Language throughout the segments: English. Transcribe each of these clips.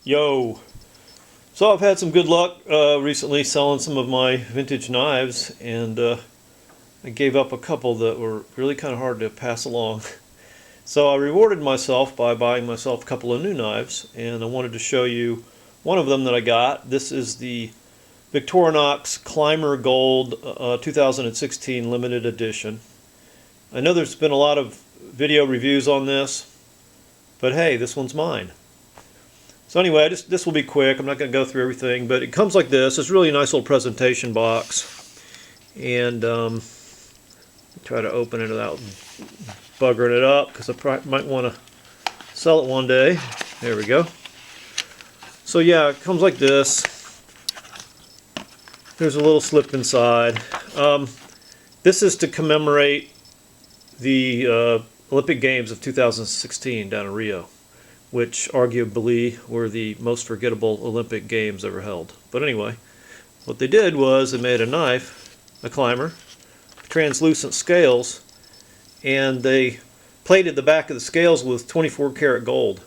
Yo! So I've had some good luck recently selling some of my vintage knives, and I gave up a couple that were really kind of hard to pass along. So I rewarded myself by buying myself a couple of new knives, and I wanted to show you one of them that I got. This is the Victorinox Climber Gold 2016 limited edition. I know there's been a lot of video reviews on this, but hey, this one's mine. So anyway, this will be quick. I'm not going to go through everything, but it comes like this. It's really a nice little presentation box, and try to open it without buggering it up because I might want to sell it one day. There we go. So yeah, it comes like this. There's a little slip inside. This is to commemorate the Olympic Games of 2016 down in Rio, which arguably were the most forgettable Olympic Games ever held. But anyway, what they did was they made a knife, a climber, translucent scales, and they plated the back of the scales with 24 karat gold.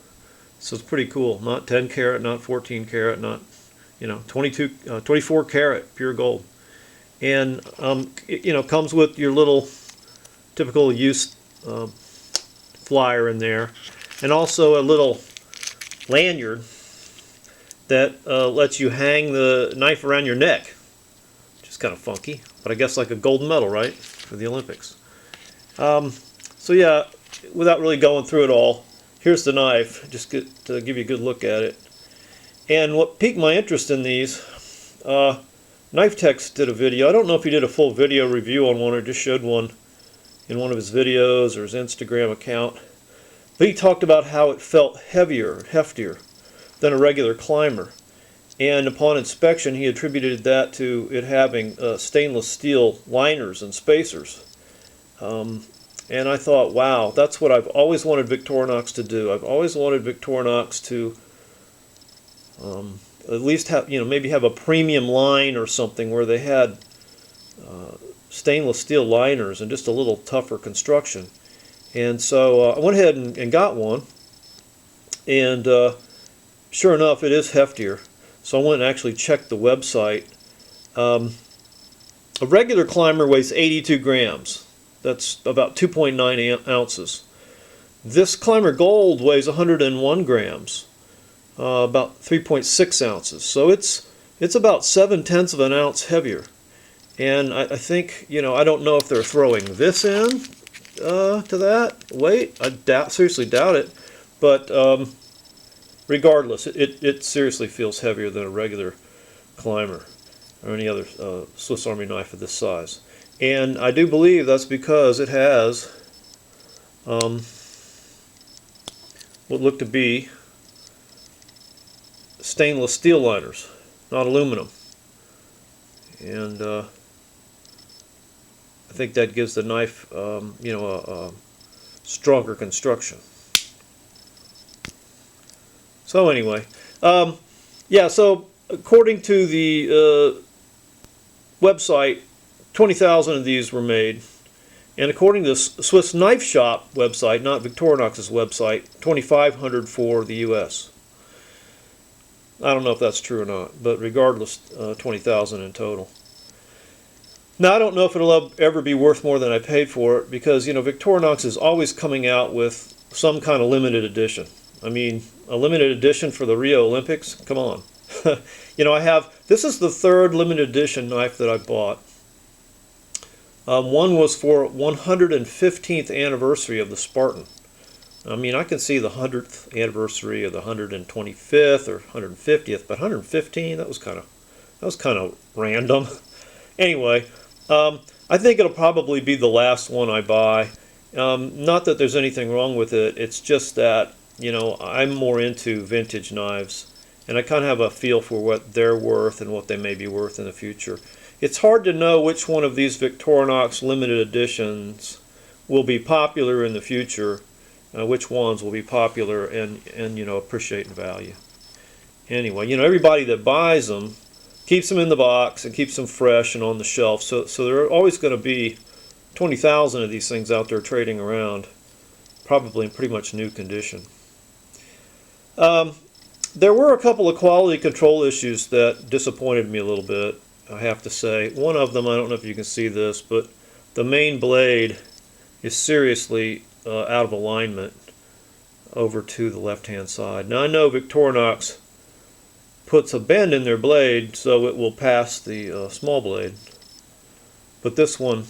So it's pretty cool. Not 10 karat, not 14 karat, not 24 karat pure gold. And it comes with your little typical used flyer in there, and also a little lanyard that lets you hang the knife around your neck, which is kind of funky, but I guess like a gold medal, right, for the Olympics. So yeah, without really going through it all, here's the knife, just to give you a good look at it. And what piqued my interest in these, Knife Tech's did a video. I don't know if he did a full video review on one or just showed one in one of his videos or his Instagram account. But he talked about how it felt heavier, heftier than a regular climber. And upon inspection, he attributed that to it having stainless steel liners and spacers. And I thought, wow, that's what I've always wanted Victorinox to do. I've always wanted Victorinox to at least have, maybe have a premium line or something where they had stainless steel liners and just a little tougher construction. And so I went ahead and got one, and sure enough, it is heftier. So I went and actually checked the website. A regular climber weighs 82 grams. That's about 2.9 ounces. This Climber Gold weighs 101 grams, about 3.6 ounces. So it's about 7/10 of an ounce heavier. And I think, I don't know if they're throwing this in to that weight. I seriously doubt it. But regardless, it seriously feels heavier than a regular climber or any other Swiss Army knife of this size. And I do believe that's because it has what look to be stainless steel liners, not aluminum. And I think that gives the knife, a stronger construction. So anyway, yeah. So according to the website, 20,000 of these were made, and according to the Swiss Knife Shop website, not Victorinox's website, 2,500 for the U.S. I don't know if that's true or not, but regardless, 20,000 in total. Now, I don't know if it'll ever be worth more than I paid for it, because, Victorinox is always coming out with some kind of limited edition. I mean, a limited edition for the Rio Olympics? Come on. This is the third limited edition knife that I bought. One was for 115th anniversary of the Spartan. I mean, I can see the 100th anniversary or the 125th or 150th, but 115, that was kind of random. Anyway, I think it'll probably be the last one I buy. Not that there's anything wrong with it. It's just that, I'm more into vintage knives, and I kind of have a feel for what they're worth and what they may be worth in the future. It's hard to know which one of these Victorinox limited editions will be popular in the future, which ones will be popular and appreciate in value. Anyway, everybody that buys them keeps them in the box and keeps them fresh and on the shelf. So there are always going to be 20,000 of these things out there trading around, probably in pretty much new condition. There were a couple of quality control issues that disappointed me a little bit, I have to say. One of them, I don't know if you can see this, but the main blade is seriously out of alignment over to the left-hand side. Now I know Victorinox puts a bend in their blade so it will pass the small blade, but this one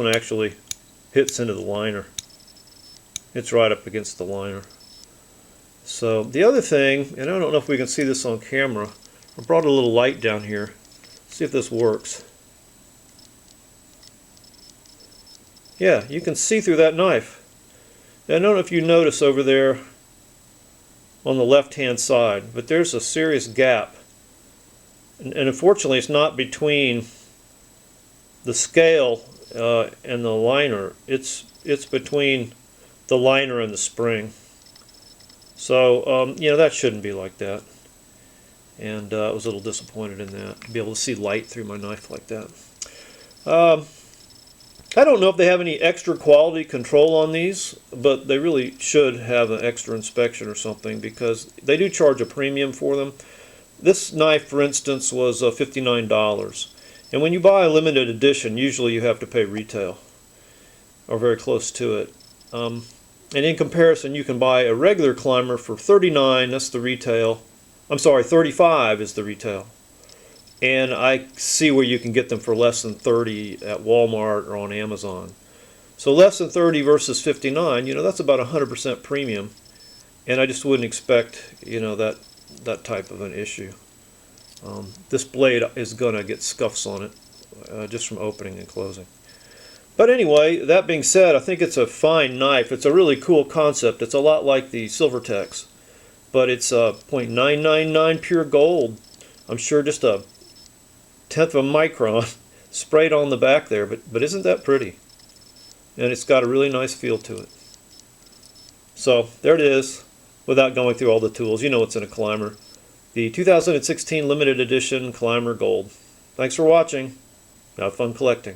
actually hits into the liner. It's right up against the liner. So the other thing, and I don't know if we can see this on camera, I brought a little light down here. See if this works. Yeah, you can see through that knife. And I don't know if you notice over there on the left hand side, but there's a serious gap. And unfortunately it's not between the scale and the liner. It's between the liner and the spring. So, you know, that shouldn't be like that. And I was a little disappointed in that, to be able to see light through my knife like that. I don't know if they have any extra quality control on these, but they really should have an extra inspection or something, because they do charge a premium for them. This knife, for instance, was $59. And when you buy a limited edition, usually you have to pay retail, or very close to it. And in comparison, you can buy a regular climber for $39, that's the retail. I'm sorry, $35 is the retail. And I see where you can get them for less than $30 at Walmart or on Amazon. So less than $30 versus $59, you know, that's about 100% premium. And I just wouldn't expect, you know, that type of an issue. This blade is going to get scuffs on it just from opening and closing. But anyway, that being said, I think it's a fine knife. It's a really cool concept. It's a lot like the Silvertex, but it's .999 pure gold. I'm sure just a tenth of a micron sprayed on the back there, but isn't that pretty? And it's got a really nice feel to it. So there it is, without going through all the tools. You know what's in a climber. The 2016 limited edition Climber Gold. Thanks for watching. Have fun collecting.